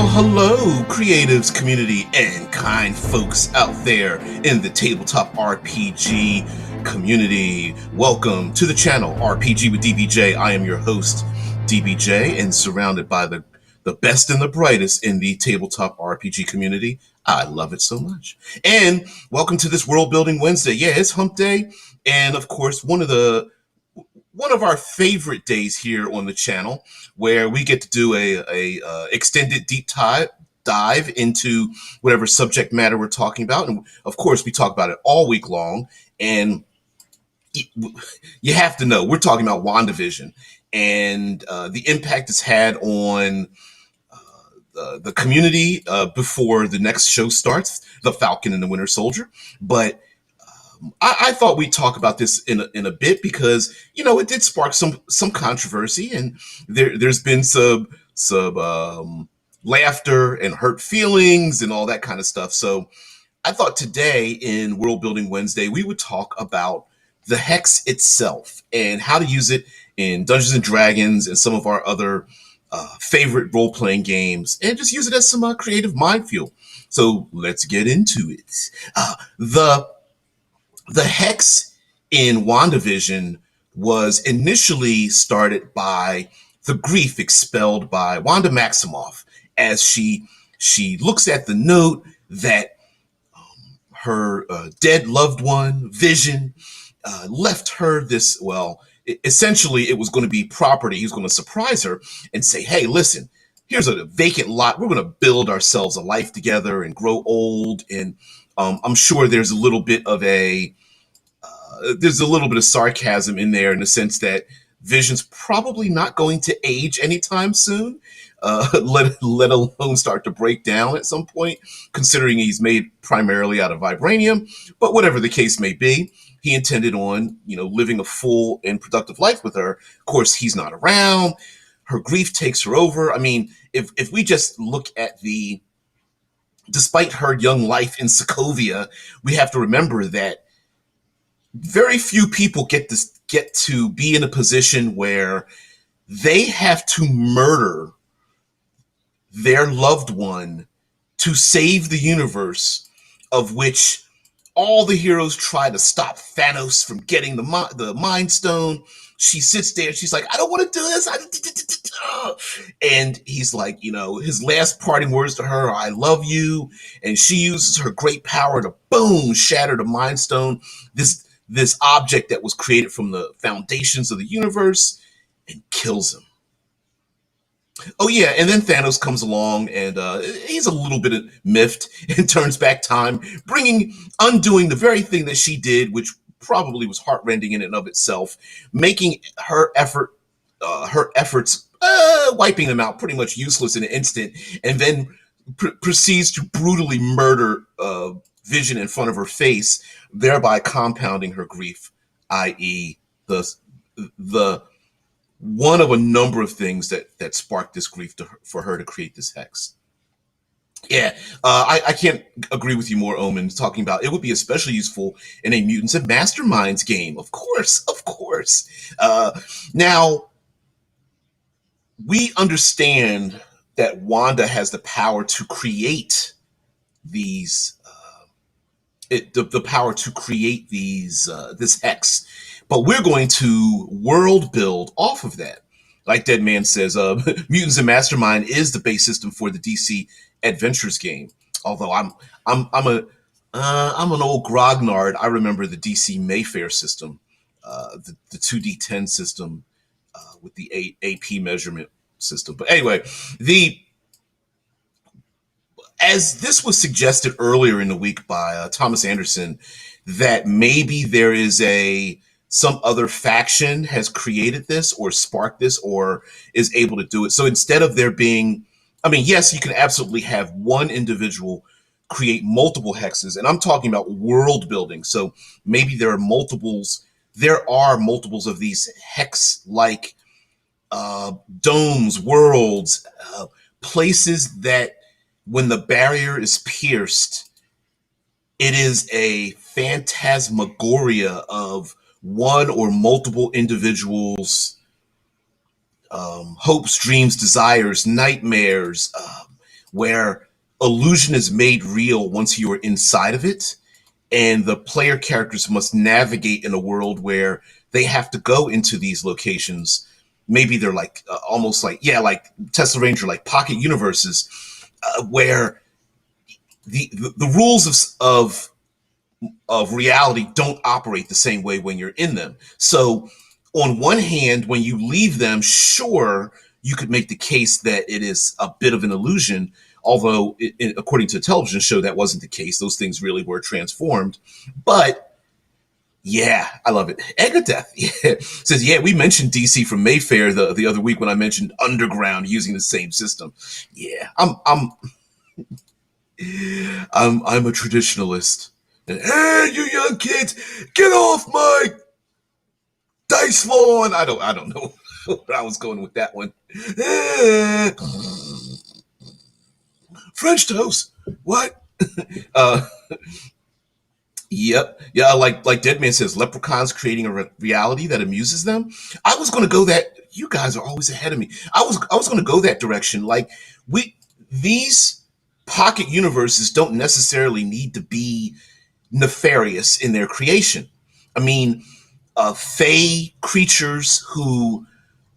Well, hello, creatives, community, and kind folks out there in the tabletop RPG community. Welcome to the channel, RPG with DBJ. I am your host, DBJ, and surrounded by the best and the brightest in the tabletop RPG community. I love it so much. And welcome to this World Building Wednesday. Yeah, it's Hump Day, and of course, one of our favorite days here on the channel, where we get to do a extended deep dive into whatever subject matter we're talking about, and of course we talk about it all week long. And you have to know we're talking about WandaVision and the impact it's had on the community before the next show starts, The Falcon and the Winter Soldier. But I thought we'd talk about this in a bit because it did spark some controversy, and there's been some laughter and hurt feelings and all that kind of stuff. So I thought today in World Building Wednesday we would talk about the hex itself and how to use it in Dungeons and Dragons and some of our other favorite role-playing games, and just use it as some creative mind fuel. So let's get into it. The hex in WandaVision was initially started by the grief expelled by Wanda Maximoff as she looks at the note that her dead loved one, Vision, left her this, essentially it was going to be property. He was going to surprise her and say, hey, listen, here's a vacant lot. We're going to build ourselves a life together and grow old. And I'm sure there's a little bit of sarcasm in there, in the sense that Vision's probably not going to age anytime soon, let alone start to break down at some point, considering he's made primarily out of vibranium. But whatever the case may be, he intended on, living a full and productive life with her. Of course, he's not around. Her grief takes her over. I mean, if we just look at despite her young life in Sokovia, we have to remember that very few people get to be in a position where they have to murder their loved one to save the universe, of which all the heroes try to stop Thanos from getting the Mind Stone. She sits there, she's like, I don't want to do this. And he's like, his last parting words to her are, I love you. And she uses her great power to, boom, shatter the Mind Stone, this object that was created from the foundations of the universe, and kills him. Oh yeah, and then Thanos comes along, and he's a little bit miffed and turns back time, undoing the very thing that she did, which probably was heartrending in and of itself, making her efforts, wiping them out, pretty much useless in an instant, and then proceeds to brutally murder Vision in front of her face, thereby compounding her grief, i.e. the one of a number of things that sparked this grief for her to create this hex. Yeah, I can't agree with you more, Omen, talking about it would be especially useful in a Mutants and Masterminds game. Of course. Now, we understand that Wanda has the power to create these this hex, but we're going to world build off of that. Like Dead Man says, Mutants and Mastermind is the base system for the DC Adventures game. Although I'm an old grognard. I remember the DC Mayfair system, the 2D10 system with the AP measurement system. But anyway, as this was suggested earlier in the week by Thomas Anderson, that maybe there is some other faction has created this or sparked this or is able to do it. So instead of there being, yes, you can absolutely have one individual create multiple hexes, and I'm talking about world building. So maybe there are multiples of these hex-like domes, worlds, places that, when the barrier is pierced, it is a phantasmagoria of one or multiple individuals' hopes, dreams, desires, nightmares, where illusion is made real once you are inside of it, and the player characters must navigate in a world where they have to go into these locations. Maybe they're like almost like, yeah, like Tesla Ranger, like pocket universes, where the rules of reality don't operate the same way when you're in them. So on one hand, when you leave them, sure, you could make the case that it is a bit of an illusion, although according to a television show, that wasn't the case. Those things really were transformed. But yeah, I love it. Egg of Death, yeah, says, yeah, we mentioned DC from Mayfair the other week when I mentioned Underground using the same system. Yeah, I'm a traditionalist. Hey, you young kids, get off my dice lawn. I don't know where I was going with that one. French toast. What? Uh, yep. Yeah, like Deadman says, leprechauns creating a reality that amuses them. I was going to go that. You guys are always ahead of me. I was going to go that direction. Like we these pocket universes don't necessarily need to be nefarious in their creation. I mean, fey creatures who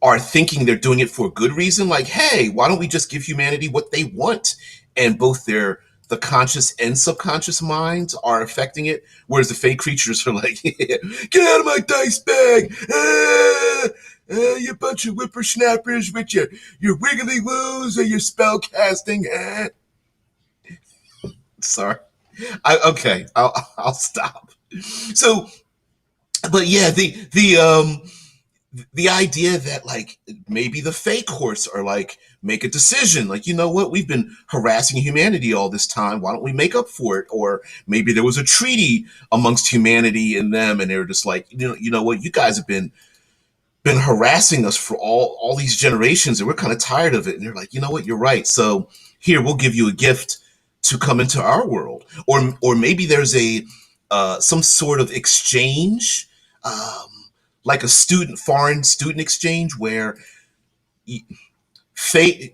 are thinking they're doing it for a good reason, like, hey, why don't we just give humanity what they want? And both the conscious and subconscious minds are affecting it, whereas the fey creatures are like, get out of my dice bag, you bunch of whippersnappers with your wiggly woos and your spell casting. Sorry, okay, I'll stop. So, but yeah, the idea that like maybe the fake courts are like make a decision, like, you know what, we've been harassing humanity all this time, why don't we make up for it? Or maybe there was a treaty amongst humanity and them, and they're just like, you know what, you guys have been harassing us for all these generations, and we're kind of tired of it. And they're like, you know what, you're right, so here, we'll give you a gift to come into our world. Or maybe there's a some sort of exchange, like a foreign student exchange, where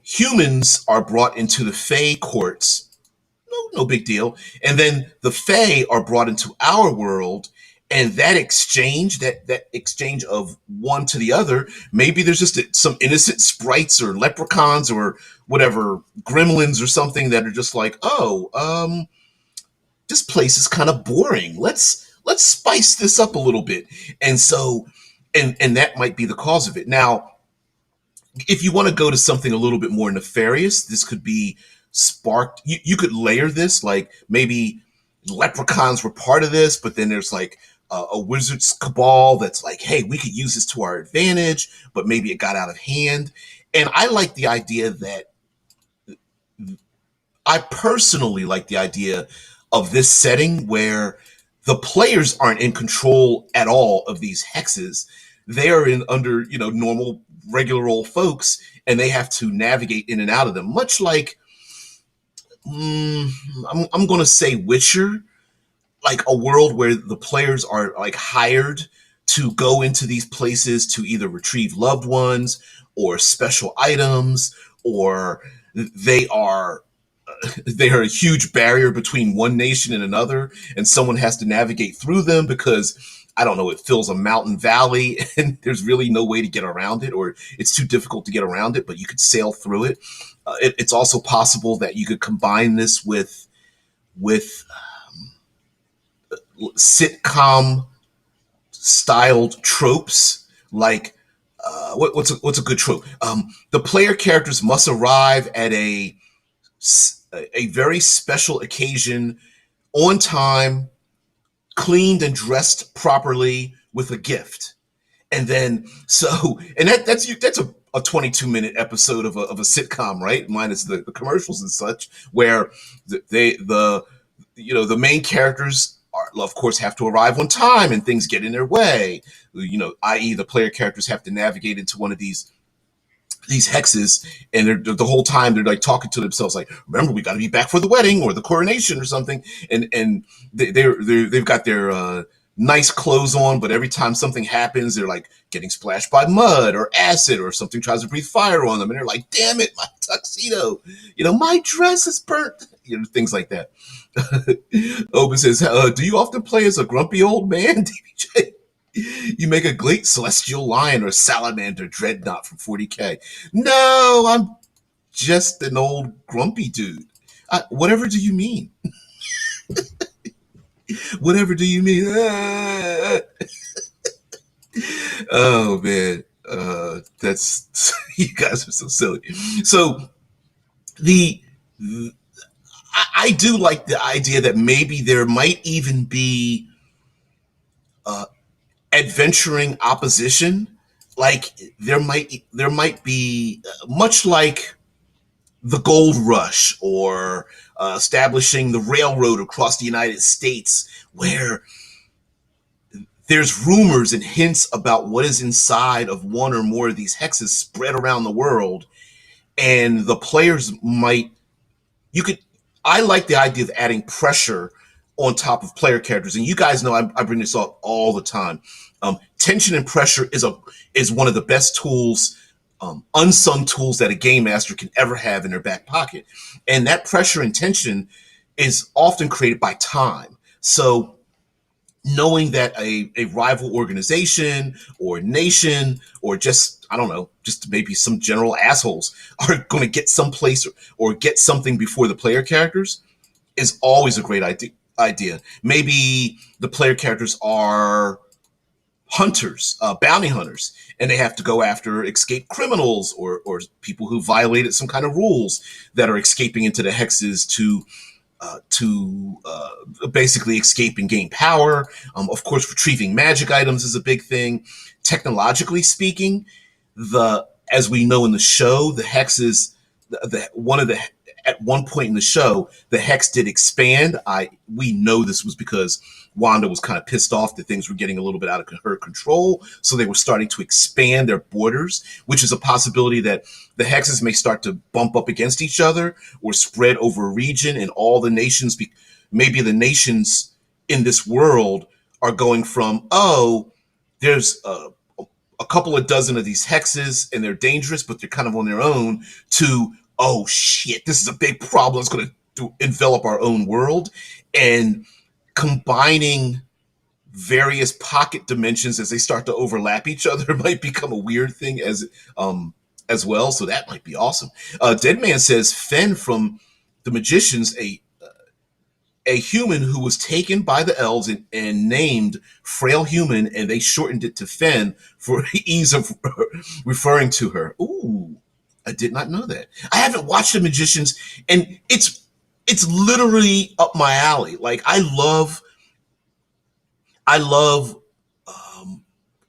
humans are brought into the Fey courts, no big deal, and then the Fey are brought into our world, and that exchange of one to the other, maybe there's just some innocent sprites or leprechauns or whatever gremlins or something that are just like, oh, this place is kind of boring. Let's spice this up a little bit, and so and that might be the cause of it. Now, if you want to go to something a little bit more nefarious, this could be sparked. You could layer this, like maybe leprechauns were part of this, but then there's like a wizard's cabal that's like, hey, we could use this to our advantage, but maybe it got out of hand. And I personally like the idea of this setting where the players aren't in control at all of these hexes. They are in under, normal, regular old folks, and they have to navigate in and out of them, much like, I'm going to say Witcher, like a world where the players are like hired to go into these places to either retrieve loved ones or special items, or they are they are a huge barrier between one nation and another, and someone has to navigate through them because, I don't know, it fills a mountain valley and there's really no way to get around it, or it's too difficult to get around it, but you could sail through it. It's also possible that you could combine this with sitcom styled tropes, like what's a good trope? The player characters must arrive at a very special occasion on time, cleaned and dressed properly with a gift. And then that's a 22-minute episode of a sitcom, right? Minus the commercials and such, where the main characters are, of course, have to arrive on time and things get in their way. I.e., the player characters have to navigate into one of these hexes, and they're the whole time they're like talking to themselves, like, remember, we got to be back for the wedding or the coronation or something, and they've got their nice clothes on, but every time something happens, they're like getting splashed by mud or acid, or something tries to breathe fire on them, and they're like, "Damn it, my tuxedo! My dress is burnt." Things like that. Open says, "Do you often play as a grumpy old man, DBJ? You make a great celestial lion or salamander dreadnought from 40K." No, I'm just an old grumpy dude. Whatever do you mean? Whatever do you mean? Oh man, that's you guys are so silly. So the I do like the idea that maybe there might even be uh, adventuring opposition. Like there might be much like the gold rush, or establishing the railroad across the United States, where there's rumors and hints about what is inside of one or more of these hexes spread around the world, and the players might you could I like the idea of adding pressure on top of player characters. And you guys know I bring this up all the time. Tension and pressure is one of the best tools, unsung tools, that a game master can ever have in their back pocket. And that pressure and tension is often created by time. So knowing that a rival organization or nation, or just, I don't know, just maybe some general assholes are going to get someplace, or get something before the player characters, is always a great idea. Maybe the player characters are hunters, bounty hunters, and they have to go after escaped criminals, or people who violated some kind of rules, that are escaping into the hexes to basically escape and gain power. Of course, retrieving magic items is a big thing. Technologically speaking, as we know in the show, the hexes, at one point in the show, the hex did expand. We know this was because Wanda was kind of pissed off that things were getting a little bit out of her control, so they were starting to expand their borders, which is a possibility that the hexes may start to bump up against each other, or spread over a region, and all the nations, maybe the nations in this world are going from, oh, there's a couple of dozen of these hexes and they're dangerous, but they're kind of on their own, to, oh shit, this is a big problem. It's going to envelop our own world. And combining various pocket dimensions as they start to overlap each other might become a weird thing as well. So that might be awesome. Dead Man says, Fen from the Magicians, a human who was taken by the elves and named Frail Human, and they shortened it to Fen for ease of referring to her. Ooh, I did not know that. I haven't watched The Magicians, and it's literally up my alley. Like, I love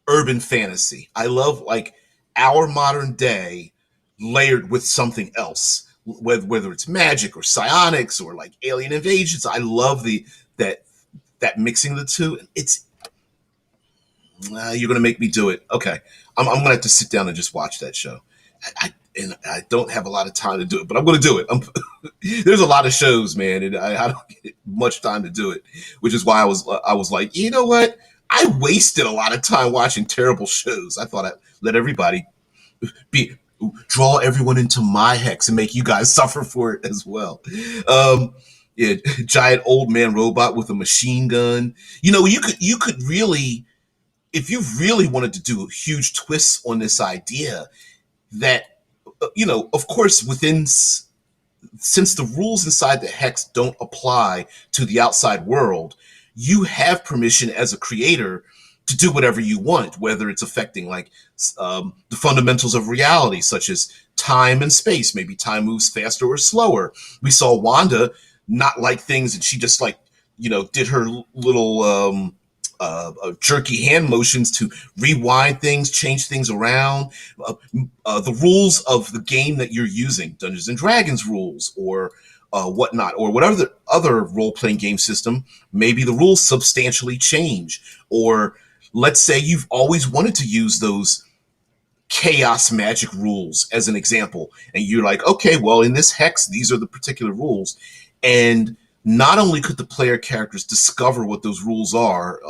urban fantasy. I love, like, our modern day layered with something else, whether it's magic or psionics or like alien invasions. I love that mixing the two. It's you're gonna make me do it. Okay, I'm gonna have to sit down and just watch that show. I don't have a lot of time to do it, but I'm gonna do it. There's a lot of shows, man, and I don't get much time to do it, which is why I was like, you know what? I wasted a lot of time watching terrible shows. I thought I'd let everybody draw everyone into my hex and make you guys suffer for it as well. Yeah, giant old man robot with a machine gun. You could really, if you really wanted to do huge twists on this idea, that of course, since the rules inside the hex don't apply to the outside world, you have permission as a creator to do whatever you want, whether it's affecting like the fundamentals of reality, such as time and space. Maybe time moves faster or slower. We saw Wanda not like things, and she just like did her little jerky hand motions to rewind things, change things around. The rules of the game that you're using, Dungeons and Dragons rules, or whatnot, or whatever the other role-playing game system, maybe the rules substantially change. Or let's say you've always wanted to use those chaos magic rules as an example, and you're like, okay, well, in this hex, these are the particular rules. And not only could the player characters discover what those rules are,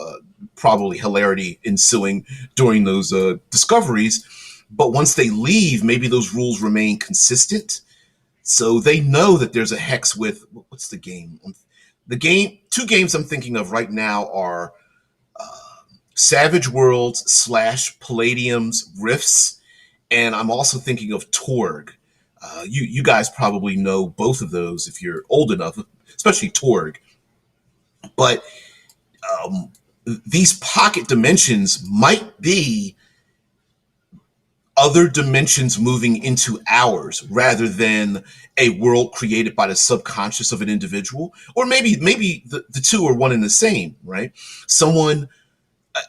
probably hilarity ensuing during those discoveries. But once they leave, maybe those rules remain consistent. So they know that there's a hex with what's the game? Two games I'm thinking of right now are Savage Worlds / Palladium's Rifts, and I'm also thinking of Torg. You guys probably know both of those if you're old enough, especially Torg. But um, these pocket dimensions might be other dimensions moving into ours rather than a world created by the subconscious of an individual, or maybe the two are one and the same, right? Someone,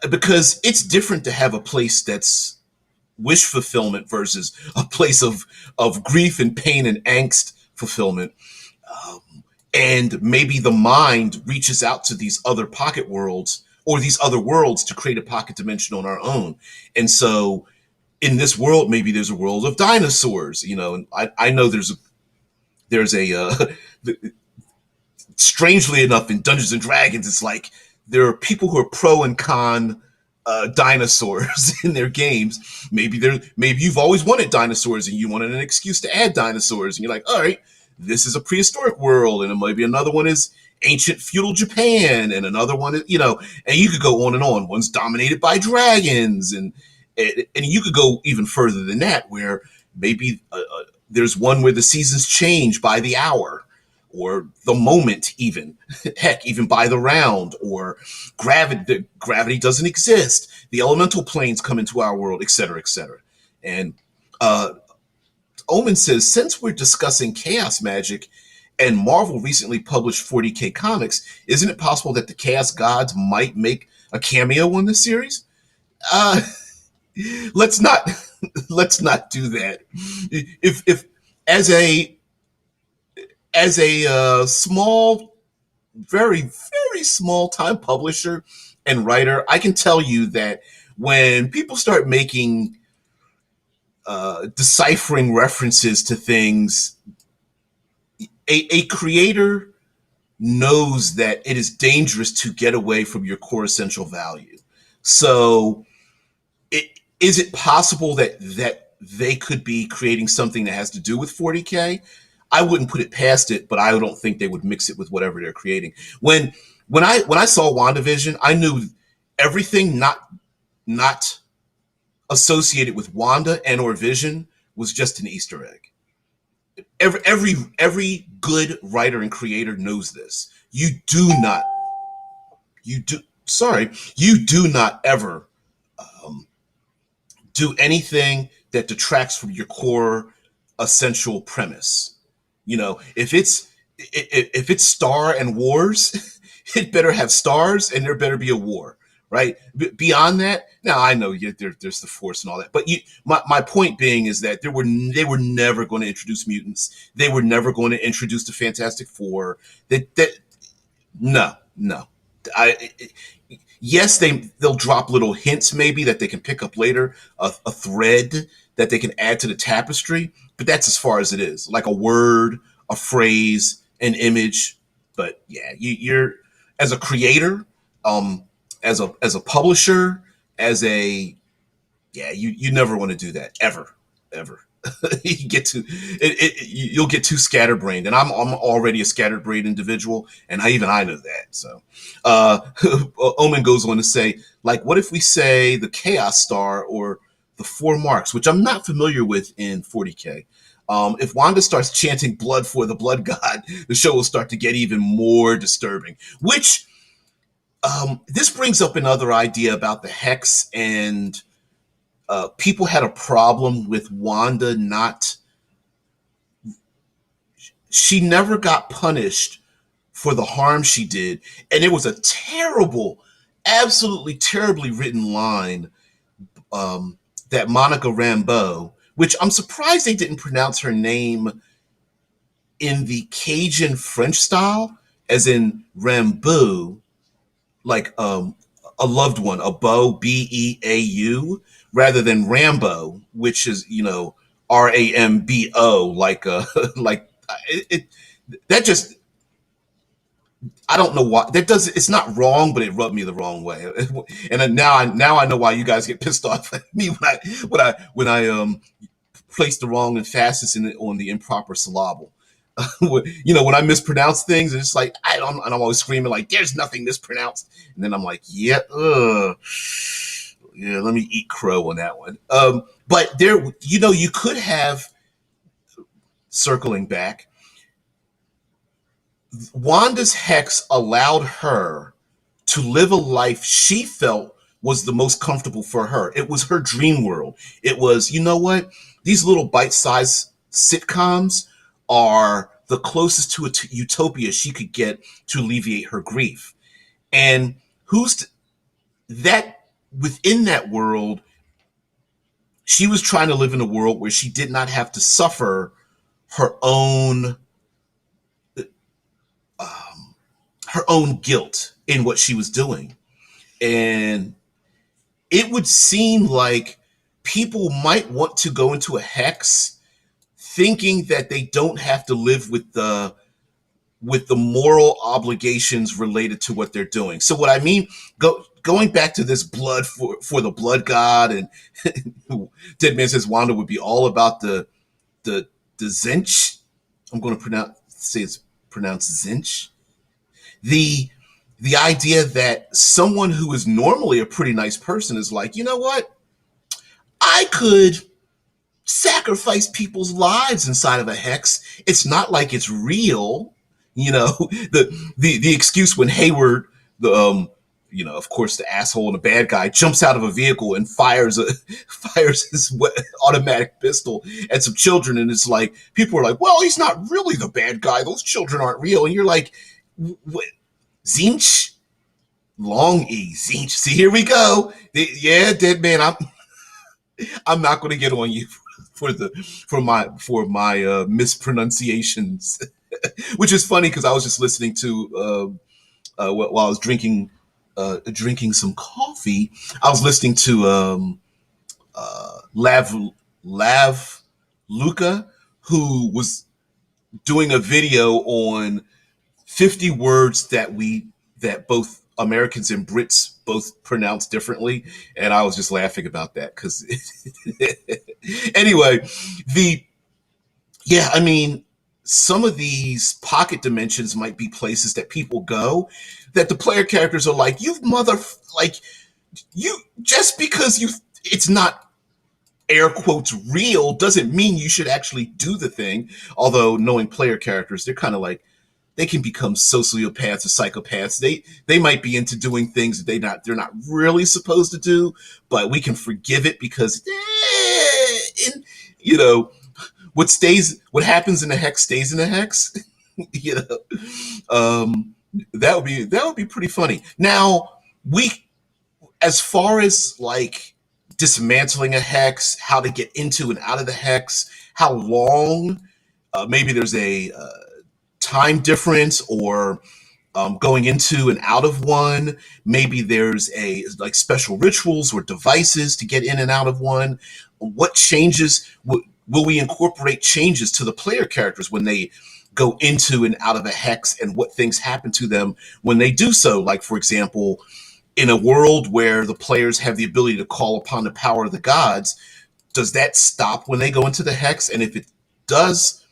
because it's different to have a place that's wish fulfillment versus a place of grief and pain and angst fulfillment. um, and maybe the mind reaches out to these other pocket worlds or these other worlds to create a pocket dimension on our own. And so in this world, maybe there's a world of dinosaurs, and I know there's a strangely enough in Dungeons and Dragons, it's like there are people who are pro and con dinosaurs in their games. Maybe you've always wanted dinosaurs and you wanted an excuse to add dinosaurs, and you're like, all right, this is a prehistoric world, and maybe another one is ancient feudal Japan, and another one is, and you could go on and on. One's dominated by dragons, and you could go even further than that, where maybe there's one where the seasons change by the hour or the moment, even heck, even by the round, or gravity doesn't exist, the elemental planes come into our world, etc., etc. And uh Omen says, since we're discussing chaos magic and Marvel recently published 40K comics, isn't it possible that the chaos gods might make a cameo in this series? uh let's not let's not do that. If as a small, very, very small time publisher and writer, I can tell you that when people start making deciphering references to things, a creator knows that it is dangerous to get away from your core essential value. So, is it possible that they could be creating something that has to do with 40K? I wouldn't put it past it, but I don't think they would mix it with whatever they're creating. When I saw WandaVision, I knew everything not associated with Wanda and or Vision was just an Easter egg. Every good writer and creator knows this. You do not ever um, do anything that detracts from your core essential premise. If it's Star and Wars, it better have stars and there better be a war, right? Beyond that, now I know there's the Force and all that, but my point being is that they were never going to introduce mutants. They were never going to introduce the Fantastic Four. That no, no. I Yes, they'll drop little hints maybe that they can pick up later, a thread that they can add to the tapestry, but that's as far as it is, like a word, a phrase, an image. But yeah, you're as a creator, um, as a publisher, as a yeah, you never want to do that ever, ever. you get to you'll get too scatterbrained, and I'm already a scatterbrained individual, and I know that. So uh Omen goes on to say, like, what if we say the Chaos Star or the four marks, which I'm not familiar with in 40K. If Wanda starts chanting blood for the blood god, the show will start to get even more disturbing, which this brings up another idea about the hex. And people had a problem with Wanda not, she never got punished for the harm she did. And it was a terrible, absolutely terribly written line um, that Monica Rambeau, which I'm surprised they didn't pronounce her name in the Cajun French style, as in Rambeau, like a loved one, a beau, Beau, rather than Rambo, which is Rambo, like like it that just I don't know why that does. It's not wrong, but it rubbed me the wrong way. And then now I know why you guys get pissed off at me when I place the wrong emphasis on the improper syllable. When I mispronounce things, it's like and I'm always screaming like, "There's nothing mispronounced," and then I'm like, "Yeah, yeah, let me eat crow on that one." But you could have, circling back, Wanda's hex allowed her to live a life she felt was the most comfortable for her. It was her dream world. It was, you know what? These little bite-sized sitcoms are the closest to a utopia she could get to alleviate her grief. And who's that within that world, she was trying to live in a world where she did not have to suffer her own um, her own guilt in what she was doing. And it would seem like people might want to go into a hex thinking that they don't have to live with the moral obligations related to what they're doing. So what I mean, going back to this blood for the blood god, and Dead Man says Wanda would be all about the Zinch. I'm going to say it's pronounced Zinch. The the idea that someone who is normally a pretty nice person is like, you know what? I could sacrifice people's lives inside of a hex. It's not like it's real. The excuse when Hayward, the of course, the asshole and the bad guy jumps out of a vehicle and fires his automatic pistol at some children, and it's like people are like, well, he's not really the bad guy. Those children aren't real, and you're like, what? Zinch, long E, Zinch. See, here we go. Yeah, Dead Man. I'm not going to get on you for my mispronunciations, which is funny because I was just listening to while I was drinking some coffee. I was listening to Lav Luca, who was doing a video on 50 words that both Americans and Brits both pronounce differently, and I was just laughing about that because anyway, the yeah, I mean, some of these pocket dimensions might be places that people go that the player characters are like, you mother, like, you, just because it's not air quotes real doesn't mean you should actually do the thing. Although knowing player characters, they're kind of like, they can become sociopaths or psychopaths. They might be into doing things that they're not really supposed to do, but we can forgive it because you know what happens in the hex stays in the hex. you know that would be pretty funny. Now, we as far as like dismantling a hex, how to get into and out of the hex, how long, maybe there's a time difference, or going into and out of one. Maybe there's a like special rituals or devices to get in and out of one. What changes will we incorporate changes to the player characters when they go into and out of a hex, and what things happen to them when they do so? Like, for example, in a world where the players have the ability to call upon the power of the gods, does that stop when they go into the hex? And if it does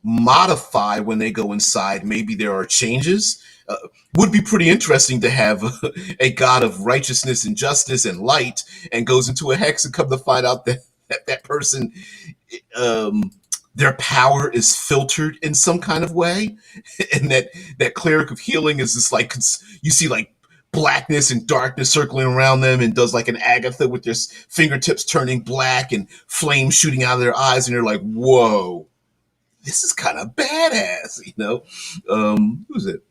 modify when they go inside, maybe there are changes. Would be pretty interesting to have a god of righteousness and justice and light, and goes into a hex and come to find out that person, um, their power is filtered in some kind of way, and that cleric of healing is just like, you see like blackness and darkness circling around them, and does like an Agatha with their fingertips turning black and flames shooting out of their eyes, and you're like, whoa, this is kind of badass. Who's it?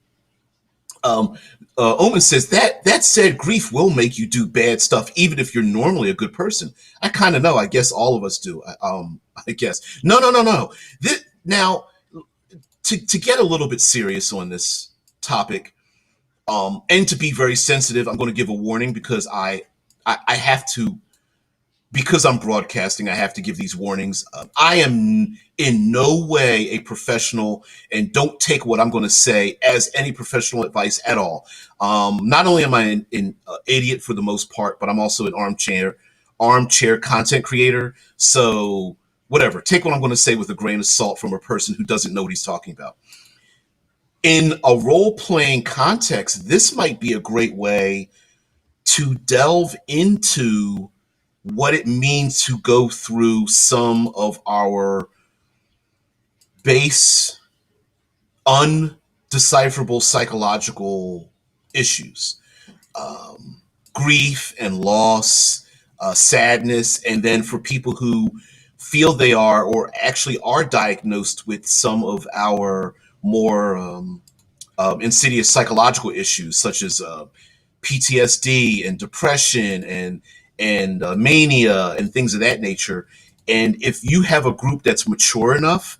Um, Omen says that said, grief will make you do bad stuff, even if you're normally a good person. I kind of know. I guess all of us do. I guess. No, no, no, no. Now, to get a little bit serious on this topic, and to be very sensitive, I'm going to give a warning because I have to because I'm broadcasting, I have to give these warnings. I am in no way a professional, and don't take what I'm going to say as any professional advice at all. Not only am I an idiot for the most part, but I'm also an armchair content creator. So whatever, take what I'm going to say with a grain of salt from a person who doesn't know what he's talking about. In a role playing context, this might be a great way to delve into what it means to go through some of our base, undecipherable psychological issues, grief and loss, sadness, and then for people who feel they are or actually are diagnosed with some of our more insidious psychological issues, such as PTSD and depression and mania and things of that nature. And if you have a group that's mature enough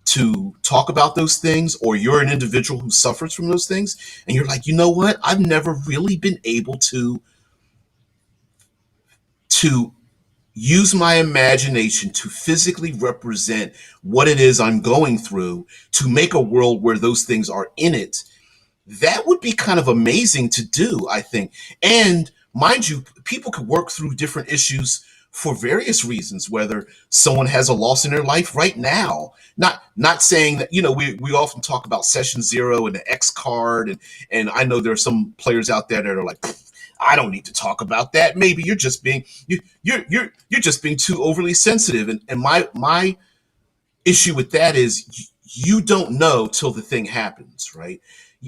to talk about those things, or you're an individual who suffers from those things, and you're like, you know what, I've never really been able to use my imagination to physically represent what it is I'm going through to make a world where those things are in it, that would be kind of amazing to do, I think. And mind you, people could work through different issues for various reasons, whether someone has a loss in their life right now. Not saying that, we often talk about session zero and the X card, and I know there are some players out there that are like, I don't need to talk about that. Maybe you're just being you're just being too overly sensitive. And my issue with that is you don't know till the thing happens, right?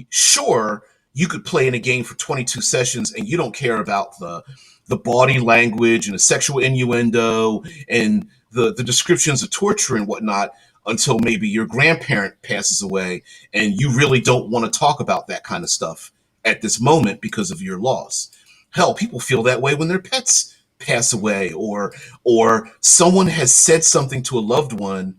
Sure, you could play in a game for 22 sessions and you don't care about the body language and the sexual innuendo and the descriptions of torture and whatnot until maybe your grandparent passes away, and you really don't want to talk about that kind of stuff at this moment because of your loss. Hell, people feel that way when their pets pass away, or someone has said something to a loved one,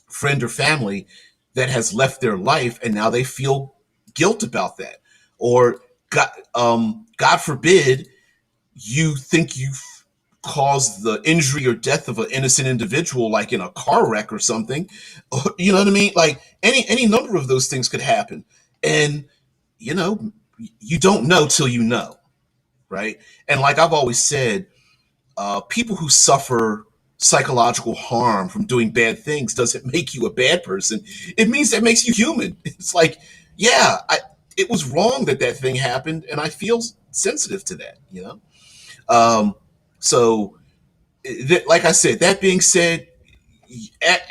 friend or family, that has left their life, and now they feel guilt about that. Or God forbid, you think you've caused the injury or death of an innocent individual, like in a car wreck or something. You know what I mean? Like any number of those things could happen, and you know you don't know till you know, right? And like I've always said, people who suffer psychological harm from doing bad things doesn't make you a bad person. It means that makes you human. It's like, yeah, it was wrong that thing happened, and I feel sensitive to that. Um, so, like I said, that being said,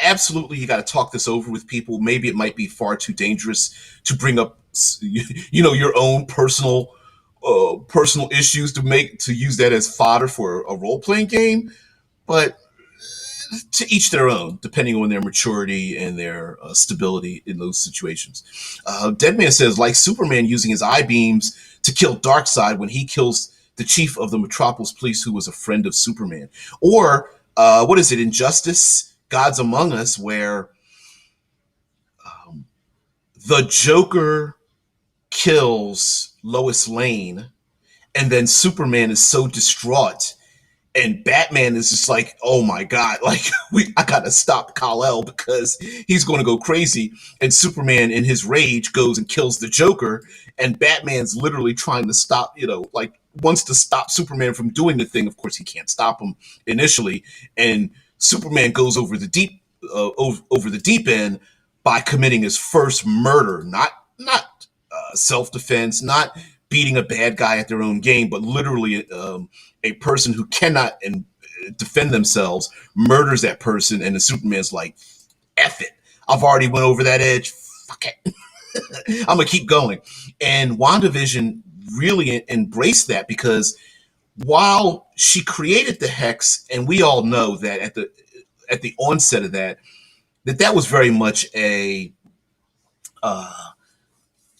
absolutely, you got to talk this over with people. Maybe it might be far too dangerous to bring up, your own personal issues to use that as fodder for a role playing game. But to each their own, depending on their maturity and their stability in those situations. Deadman says, like Superman using his eye beams to kill Darkseid when he kills the chief of the Metropolis Police, who was a friend of Superman. Or, what is it, Injustice, Gods Among Us, where the Joker kills Lois Lane, and then Superman is so distraught, and Batman is just like, oh my God, like I gotta stop Kal-El because he's going to go crazy. And Superman in his rage goes and kills the Joker, and Batman's literally trying to stop, like wants to stop Superman from doing the thing. Of course, he can't stop him initially, and Superman goes over the deep end by committing his first murder, not self-defense, not beating a bad guy at their own game, but literally a person who cannot defend themselves murders that person, and the Superman's like, F it, I've already went over that edge, fuck it. I'm gonna keep going. And WandaVision really embraced that, because while she created the hex, and we all know that at the onset of that was very much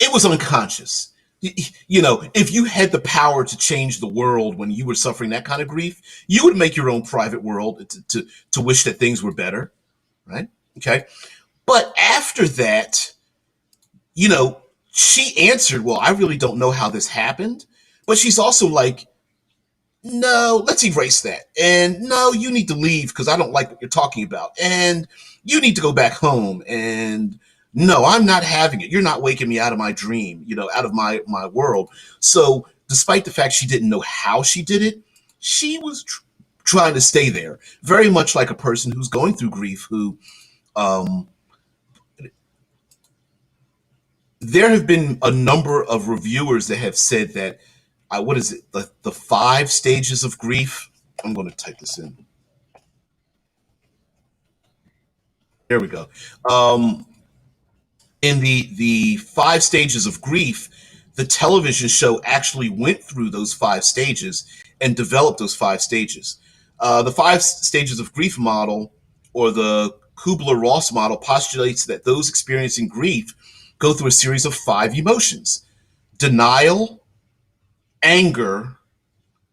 it was unconscious. If you had the power to change the world when you were suffering that kind of grief, you would make your own private world to wish that things were better, right? Okay. But after that, she answered, well, I really don't know how this happened. But she's also like, no, let's erase that. And no, you need to leave because I don't like what you're talking about. And you need to go back home. And no, I'm not having it. You're not waking me out of my dream, out of my world. So, despite the fact she didn't know how she did it, she was trying to stay there. Very much like a person who's going through grief, who um, there have been a number of reviewers that have said that what is it, the five stages of grief. I'm going to type this in. There we go. Um, in the five stages of grief, the television show actually went through those five stages and developed those five stages. The five stages of grief model, or the Kubler-Ross model, postulates that those experiencing grief go through a series of five emotions: denial, anger,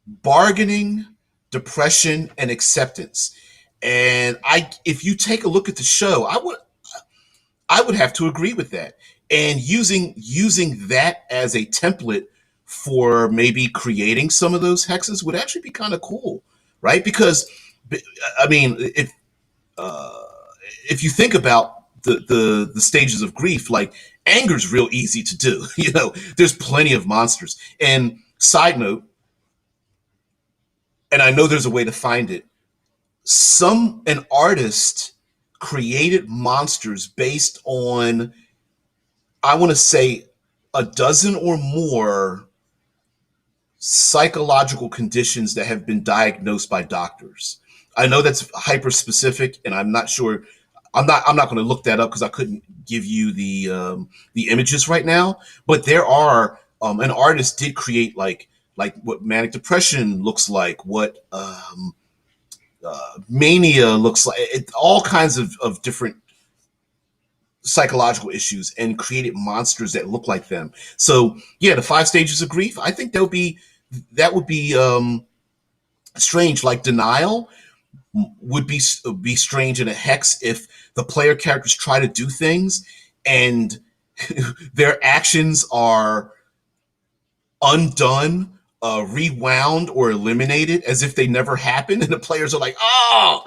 bargaining, depression, and acceptance. And if you take a look at the show, I would have to agree with that. And using that as a template for maybe creating some of those hexes would actually be kind of cool, right? Because I mean, uh, if you think about the stages of grief, like anger's real easy to do. There's plenty of monsters. And side note, and I know there's a way to find it. An artist created monsters based on, I want to say, a dozen or more psychological conditions that have been diagnosed by doctors. I know that's hyper specific, and I'm not sure. I'm not going to look that up because I couldn't give you the images right now. But there are an artist did create like what manic depression looks like, what mania looks like, all kinds of different psychological issues, and created monsters that look like them. So yeah, the five stages of grief. I think that would be strange. Like denial would be strange in a hex if the player characters try to do things and their actions are undone, rewound, or eliminated as if they never happened, and the players are like, "Oh,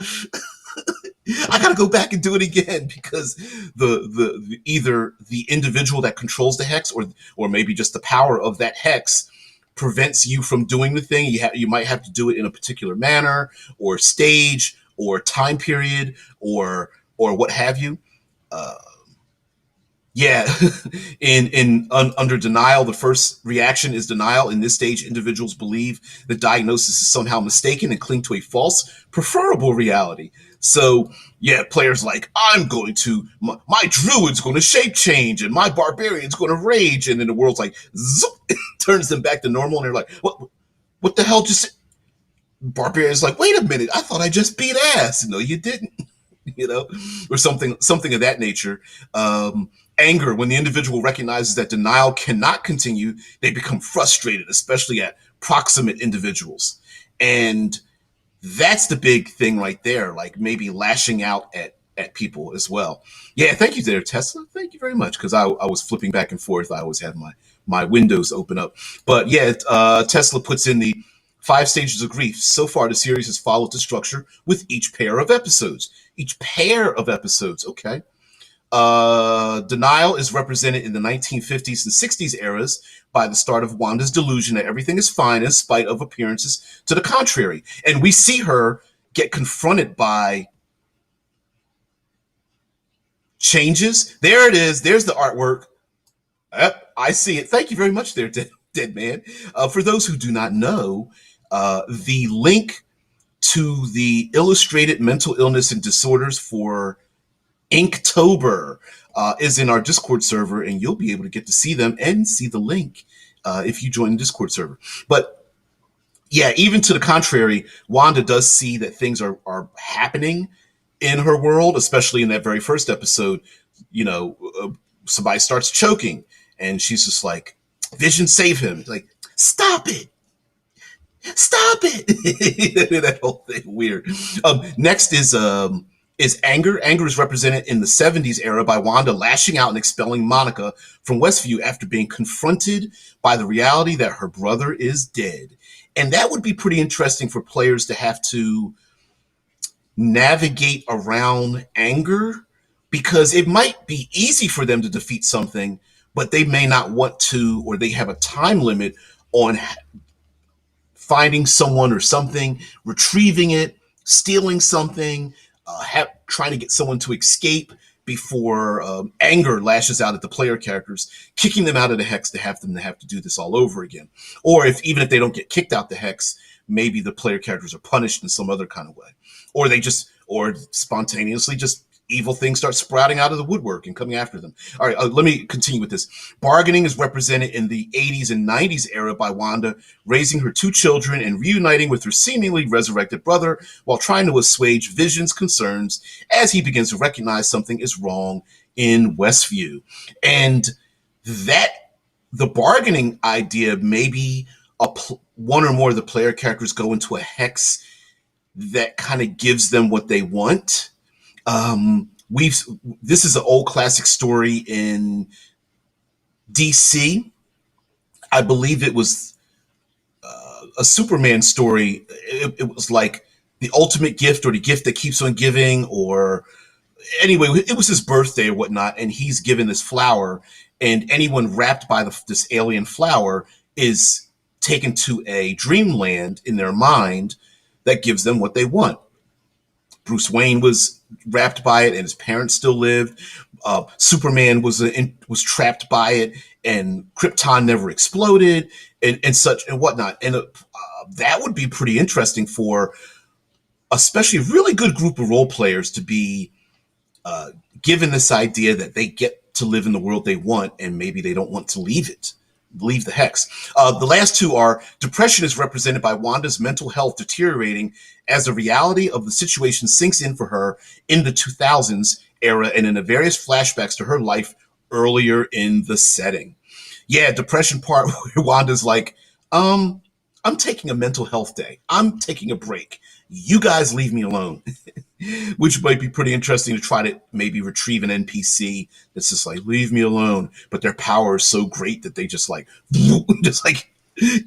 I gotta go back and do it again," because either the individual that controls the hex, or maybe just the power of that hex prevents you from doing the thing. You might have to do it in a particular manner, or stage, or time period, or what have you. Uh, yeah, under denial, the first reaction is denial. In this stage, individuals believe the diagnosis is somehow mistaken and cling to a false, preferable reality. So, yeah, players like, I'm going to my druid's going to shape change, and my barbarian's going to rage, and then the world's like, zoop, turns them back to normal, and they're like, what the hell just? Barbarian's like, wait a minute, I thought I just beat ass. No, you didn't. you know, or something of that nature. Anger, when the individual recognizes that denial cannot continue, they become frustrated, especially at proximate individuals. And that's the big thing right there, like maybe lashing out at people as well. Yeah, thank you there, Tesla. Thank you very much, because I was flipping back and forth. I always have my windows open up. But yeah, Tesla puts in the five stages of grief. So far, the series has followed the structure with each pair of episodes. Each pair of episodes, okay. Denial is represented in the 1950s and 60s eras by the start of Wanda's delusion that everything is fine in spite of appearances to the contrary. And we see her get confronted by changes. There it is. There's the artwork. Yep, I see it. Thank you very much there, Dead Man. For those who do not know, the link to the illustrated mental illness and disorders for Inktober is in our Discord server, and you'll be able to get to see them and see the link if you join the Discord server. But yeah, even to the contrary, Wanda does see that things are happening in her world, especially in that very first episode. Somebody starts choking, and she's just like, Vision, save him. Like, stop it. Stop it. That whole thing weird. Next is is anger. Anger is represented in the 70s era by Wanda lashing out and expelling Monica from Westview after being confronted by the reality that her brother is dead. And that would be pretty interesting for players to have to navigate around anger, because it might be easy for them to defeat something, but they may not want to, or they have a time limit on finding someone or something, retrieving it, stealing something, trying to get someone to escape before anger lashes out at the player characters, kicking them out of the hex to have them to have to do this all over again. Or if even if they don't get kicked out the hex, maybe the player characters are punished in some other kind of way, or they just or spontaneously just evil things start sprouting out of the woodwork and coming after them. All right, let me continue with this. Bargaining is represented in the 80s and 90s era by Wanda raising her two children and reuniting with her seemingly resurrected brother while trying to assuage Vision's concerns as he begins to recognize something is wrong in Westview. And that the bargaining idea, maybe one or more of the player characters go into a hex that kind of gives them what they want. This is an old classic story in DC. I believe it was a Superman story. It was like the ultimate gift, or the gift that keeps on giving, or anyway, it was his birthday or whatnot, and he's given this flower, and anyone wrapped by this alien flower is taken to a dreamland in their mind that gives them what they want. Bruce Wayne was wrapped by it, and his parents still lived. Superman was trapped by it, and Krypton never exploded, and such and whatnot. And that would be pretty interesting for, especially a really good group of role players, to be given this idea that they get to live in the world they want, and maybe they don't want to leave the hex. The last two are depression is represented by Wanda's mental health deteriorating as the reality of the situation sinks in for her in the 2000s era and in the various flashbacks to her life earlier in the setting. Yeah, depression part where Wanda's like, I'm taking a mental health day. I'm taking a break. You guys leave me alone. Which might be pretty interesting to try to maybe retrieve an NPC that's just like, leave me alone. But their power is so great that they just like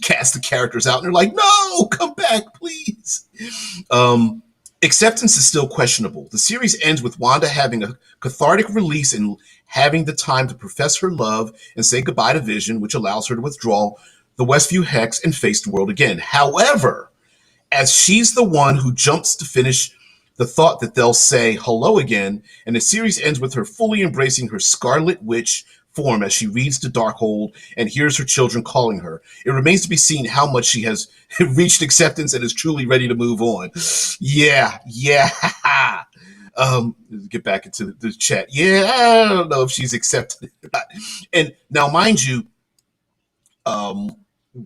cast the characters out, and they're like, no, come back, please. Acceptance is still questionable. The series ends with Wanda having a cathartic release and having the time to profess her love and say goodbye to Vision, which allows her to withdraw the Westview Hex and face the world again. However, as she's the one who jumps to finish the thought that they'll say hello again, and the series ends with her fully embracing her Scarlet Witch form as she reads the Darkhold and hears her children calling her. It remains to be seen how much she has reached acceptance and is truly ready to move on. Yeah. Get back into the chat. Yeah, I don't know if she's accepted or not. And now, mind you,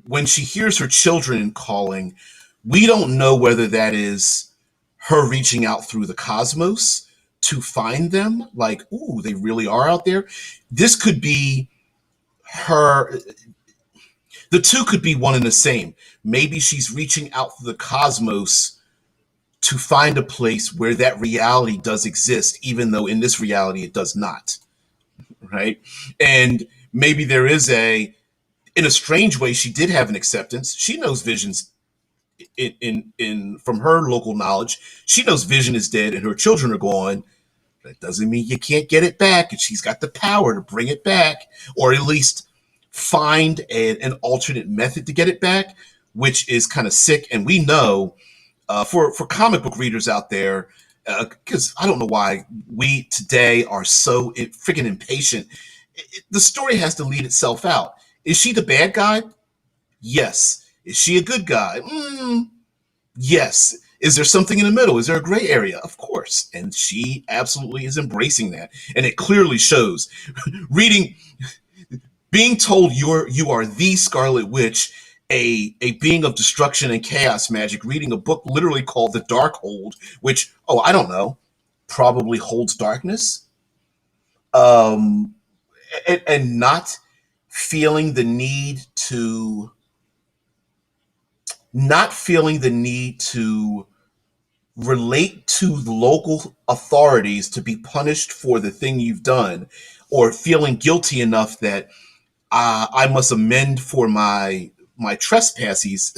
when she hears her children calling, we don't know whether that is her reaching out through the cosmos to find them. Like, ooh, they really are out there. This could be her. The two could be one and the same. Maybe she's reaching out through the cosmos to find a place where that reality does exist, even though in this reality it does not. Right? And maybe there is in a strange way, she did have an acceptance. She knows Vision's in from her local knowledge, she knows Vision is dead and her children are gone. That doesn't mean you can't get it back, and she's got the power to bring it back, or at least find an alternate method to get it back, which is kind of sick. And we know for comic book readers out there, because I don't know why we today are so freaking impatient. The story has to lead itself out. Is she the bad guy? Yes. Is she a good guy? Yes. Is there something in the middle? Is there a gray area? Of course. And she absolutely is embracing that. And it clearly shows. Being told you are the Scarlet Witch, a being of destruction and chaos magic, reading a book literally called The Darkhold, which, I don't know, probably holds darkness. And not feeling the need to relate to the local authorities to be punished for the thing you've done, or feeling guilty enough that I must amend for my trespasses.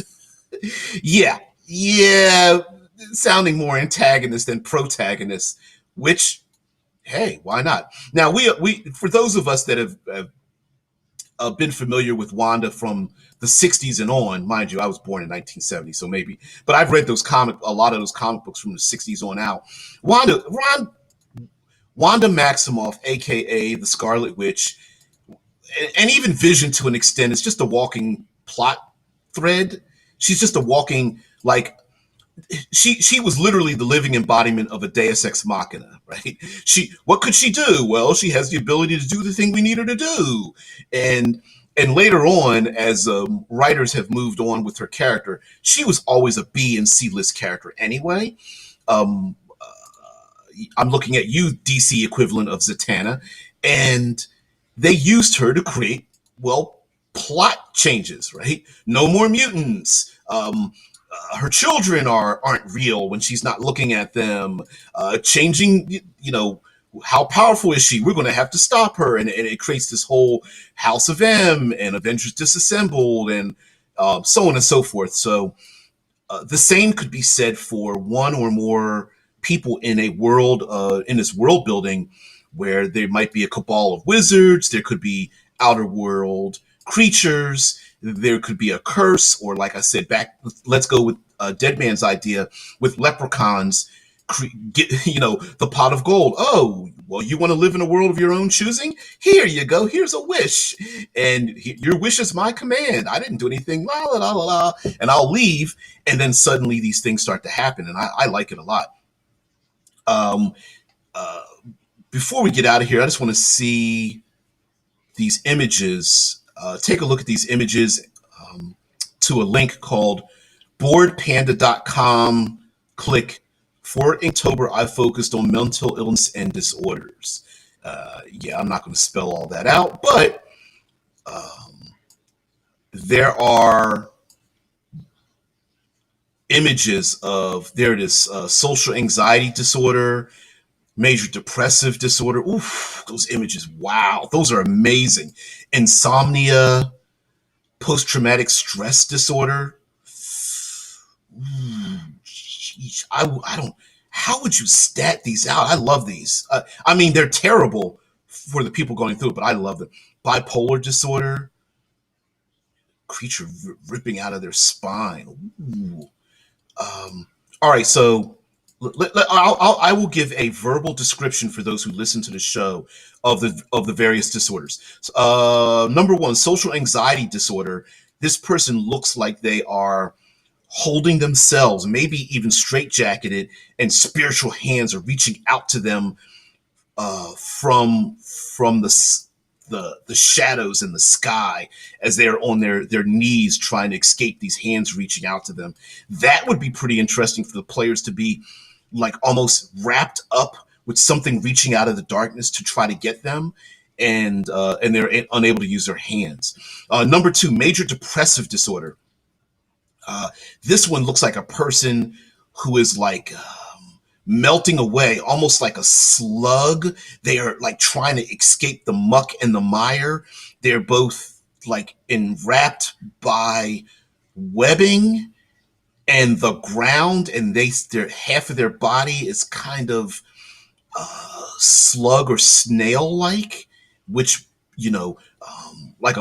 Yeah, yeah, sounding more antagonist than protagonist. Which, hey, why not? Now we for those of us that have been familiar with Wanda from the '60s and on. Mind you, I was born in 1970, so maybe, but I've read a lot of those comic books from the '60s on out. Wanda Maximoff, aka the Scarlet Witch, and even Vision to an extent, is just a walking plot thread. She's just a walking, like, she was literally the living embodiment of a Deus Ex Machina, right? What could she do? Well, she has the ability to do the thing we need her to do, and and later on, as writers have moved on with her character, she was always a B and C list character anyway. Um, I'm looking at you, DC equivalent of Zatanna, and they used her to create, well, plot changes, right? No more mutants. Her children aren't real when she's not looking at them. Changing, how powerful is she? We're going to have to stop her, and it creates this whole House of M and Avengers Disassembled, and so on and so forth. So the same could be said for one or more people in a world, in this world building, where there might be a cabal of wizards, there could be outer world creatures, there could be a curse, or like I said, let's go with Dead Man's idea with leprechauns. The pot of gold. Oh, well, you want to live in a world of your own choosing? Here you go. Here's a wish, and your wish is my command. I didn't do anything. La la la la la, and I'll leave. And then suddenly these things start to happen, and I like it a lot. Um, uh, Before we get out of here, I just want to see these images. Take a look at these images, to a link called boredpanda.com. Click for Inktober. I focused on mental illness and disorders. Yeah, I'm not going to spell all that out, but there are images of, there it is, social anxiety disorder, major depressive disorder. Oof, those images, wow, those are amazing. Insomnia, post-traumatic stress disorder. Ooh, geez, I don't, how would you stat these out? I love these. I mean, they're terrible for the people going through it, but I love them. Bipolar disorder, creature ripping out of their spine. Ooh. All right, so I will give a verbal description for those who listen to the show of the various disorders. Number one, social anxiety disorder. This person looks like they are holding themselves, maybe even straitjacketed, and spiritual hands are reaching out to them from the shadows in the sky as they are on their knees trying to escape these hands reaching out to them. That would be pretty interesting for the players to be like almost wrapped up with something reaching out of the darkness to try to get them, and they're unable to use their hands. Number two, major depressive disorder. This one looks like a person who is like melting away, almost like a slug. They are like trying to escape the muck and the mire. They're both like enwrapped by webbing and the ground, and their half of their body is kind of slug or snail like, which, like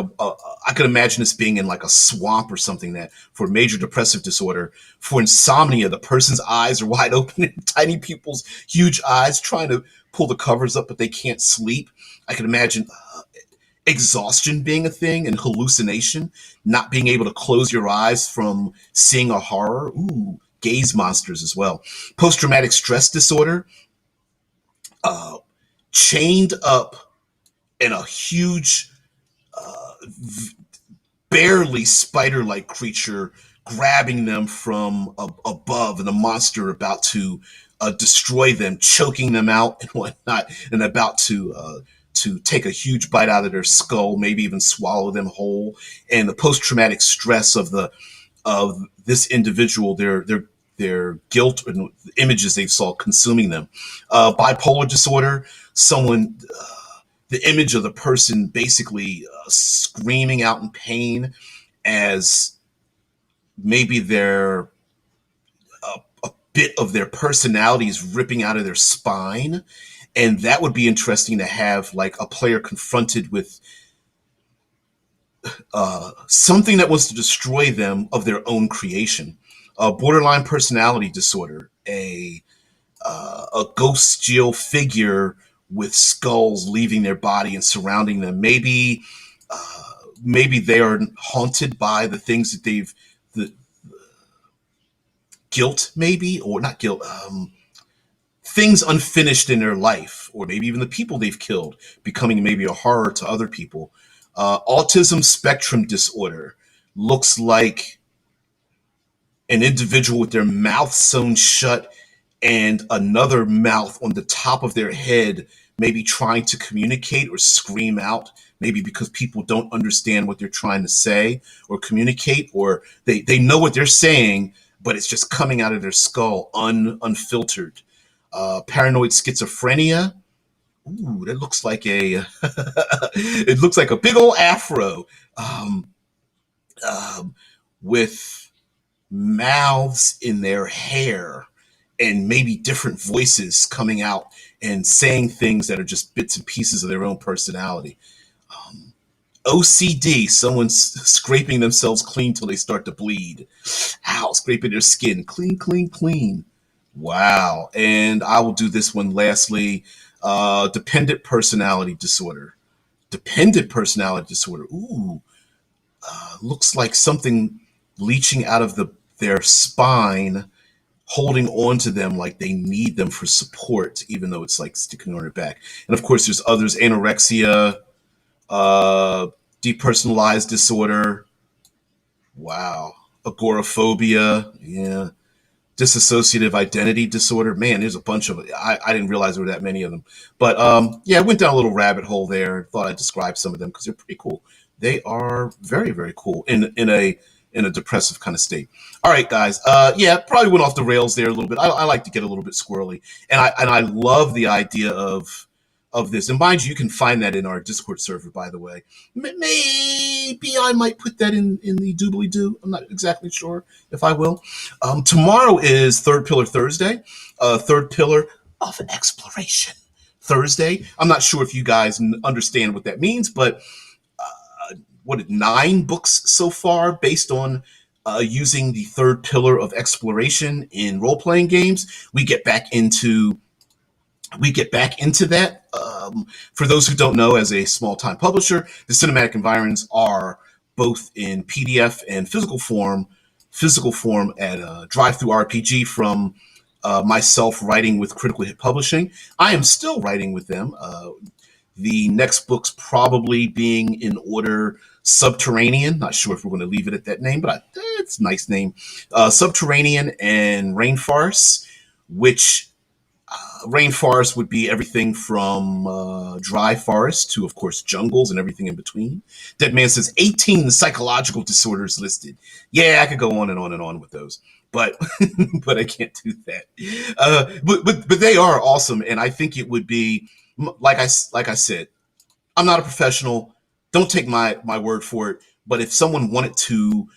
I could imagine this being in like a swamp or something. That for major depressive disorder, for insomnia, the person's eyes are wide open and tiny pupils, huge eyes, trying to pull the covers up, but they can't sleep. I can imagine exhaustion being a thing and hallucination, not being able to close your eyes from seeing a horror. Ooh, gaze monsters as well. Post traumatic stress disorder, uh, chained up in a huge, barely spider-like creature grabbing them from above, and the monster about to destroy them, choking them out and whatnot, and about to take a huge bite out of their skull, maybe even swallow them whole. And the post-traumatic stress of this individual, their guilt and images they saw consuming them. Bipolar disorder, someone, the image of the person basically screaming out in pain as maybe their a bit of their personality is ripping out of their spine. And that would be interesting to have like a player confronted with something that wants to destroy them of their own creation. Borderline personality disorder, a ghostial figure with skulls leaving their body and surrounding them. Maybe they are haunted by the things that the guilt, maybe, or not guilt, things unfinished in their life, or maybe even the people they've killed becoming maybe a horror to other people. Autism spectrum disorder looks like an individual with their mouth sewn shut and another mouth on the top of their head, maybe trying to communicate or scream out, maybe because people don't understand what they're trying to say or communicate, or they know what they're saying, but it's just coming out of their skull unfiltered. Paranoid schizophrenia. Ooh, that looks like a it looks like a big old afro, um, with mouths in their hair and maybe different voices coming out and saying things that are just bits and pieces of their own personality. OCD, someone's scraping themselves clean till they start to bleed. Ow, scraping their skin clean, clean, clean. Wow. And I will do this one lastly. Dependent personality disorder. Dependent personality disorder. Ooh, looks like something leaching out of their spine, holding on to them like they need them for support, even though it's like sticking on their back. And of course, there's others: anorexia, uh, depersonalized disorder. Wow, agoraphobia. Yeah, dissociative identity disorder. Man, there's a bunch of it. I didn't realize there were that many of them. But yeah, I went down a little rabbit hole there. Thought I'd describe some of them because they're pretty cool. They are very, very cool in a depressive kind of state. All right, guys. Yeah, probably went off the rails there a little bit. I like to get a little bit squirrely, and I love the idea of this. And mind you, you can find that in our Discord server, by the way. Maybe I might put that in the doobly doo. I'm not exactly sure if I will. Tomorrow is Third Pillar Thursday, Third Pillar of Exploration Thursday. I'm not sure if you guys understand what that means, but what, 9 books so far based on using the third pillar of exploration in role-playing games. We get back into that. For those who don't know, as a small-time publisher, the cinematic environments are both in PDF and physical form. Physical form at Drive-Thru RPG from myself writing with Critical Hit Publishing. I am still writing with them. The next book's probably being in order Subterranean. Not sure if we're going to leave it at that name, but it's a nice name. Subterranean and Rainforest, which rainforest would be everything from dry forest to, of course, jungles and everything in between. Dead Man says 18 psychological disorders listed. Yeah, I could go on and on and on with those, but but I can't do that. But they are awesome, and I think it would be like I said. I'm not a professional. Don't take my word for it. But if someone wanted to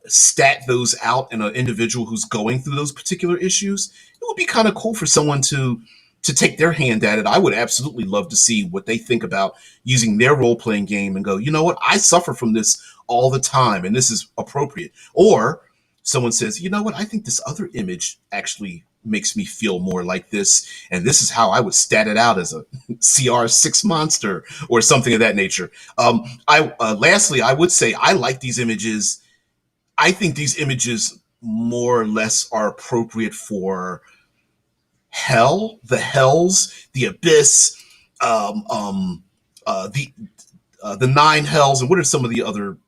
stat those out in an individual who's going through those particular issues, it would be kind of cool for someone to take their hand at it. I would absolutely love to see what they think about using their role-playing game and go, you know what, I suffer from this all the time and this is appropriate. Or someone says, you know what, I think this other image actually makes me feel more like this, and this is how I would stat it out as a CR6 monster or something of that nature. Lastly, I would say I like these images. I think these images more or less are appropriate for hell, the hells, the abyss, um, um, the 9 hells, and what are some of the other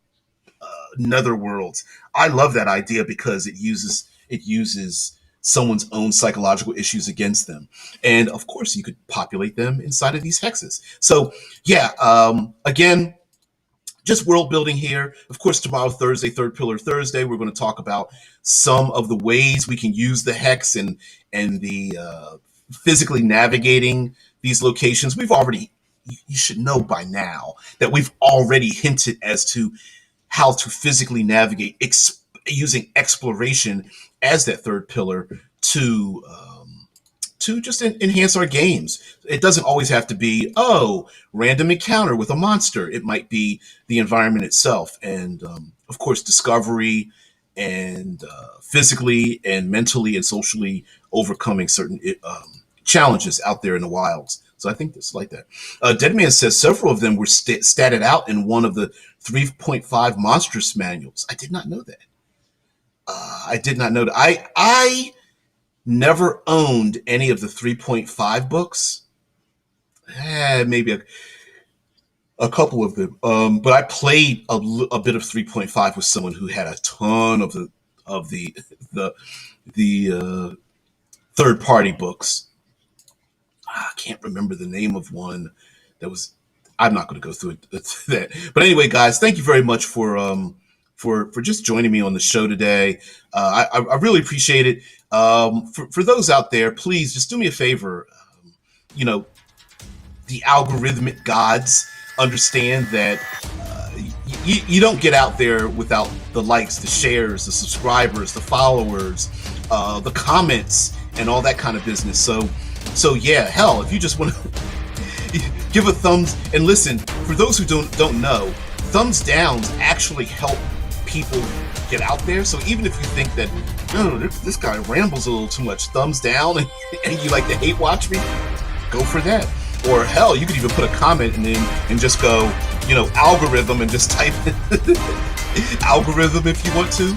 nether worlds? I love that idea because it uses someone's own psychological issues against them, and of course, you could populate them inside of these hexes. So, yeah, again, just world building here. Of course, tomorrow, Thursday, Third Pillar Thursday, we're going to talk about some of the ways we can use the hex and the physically navigating these locations. We've already, you should know by now that we've already hinted as to how to physically navigate using exploration as that third pillar to just enhance our games. It doesn't always have to be, oh, random encounter with a monster. It might be the environment itself, and of course, discovery and physically and mentally and socially overcoming certain challenges out there in the wilds. So I think it's like that. Deadman says several of them were statted out in one of the 3.5 monstrous manuals. I did not know that. I did not know that. I never owned any of the 3.5 books. Maybe a couple of them. But I played a bit of 3.5 with someone who had a ton of the third party books. I can't remember the name of one that was. I'm not going to go through that. But anyway, guys, thank you very much for just joining me on the show today. I really appreciate it. For those out there, please just do me a favor. You know, the algorithmic gods understand that you don't get out there without the likes, the shares, the subscribers, the followers, the comments, and all that kind of business. So yeah, hell, if you just want to give a thumbs, and listen, for those who don't know, thumbs downs actually help people get out there. So even if you think that, no, this guy rambles a little too much, thumbs down, and you like to hate watch me, go for that. Or hell, you could even put a comment and just go, algorithm, and just type algorithm if you want to.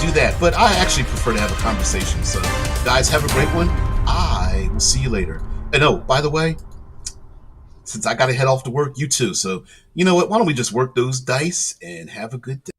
Do that. But I actually prefer to have a conversation. So guys, have a great one. I will see you later. And oh, by the way, since I got to head off to work, you too. So you know what? Why don't we just work those dice and have a good day?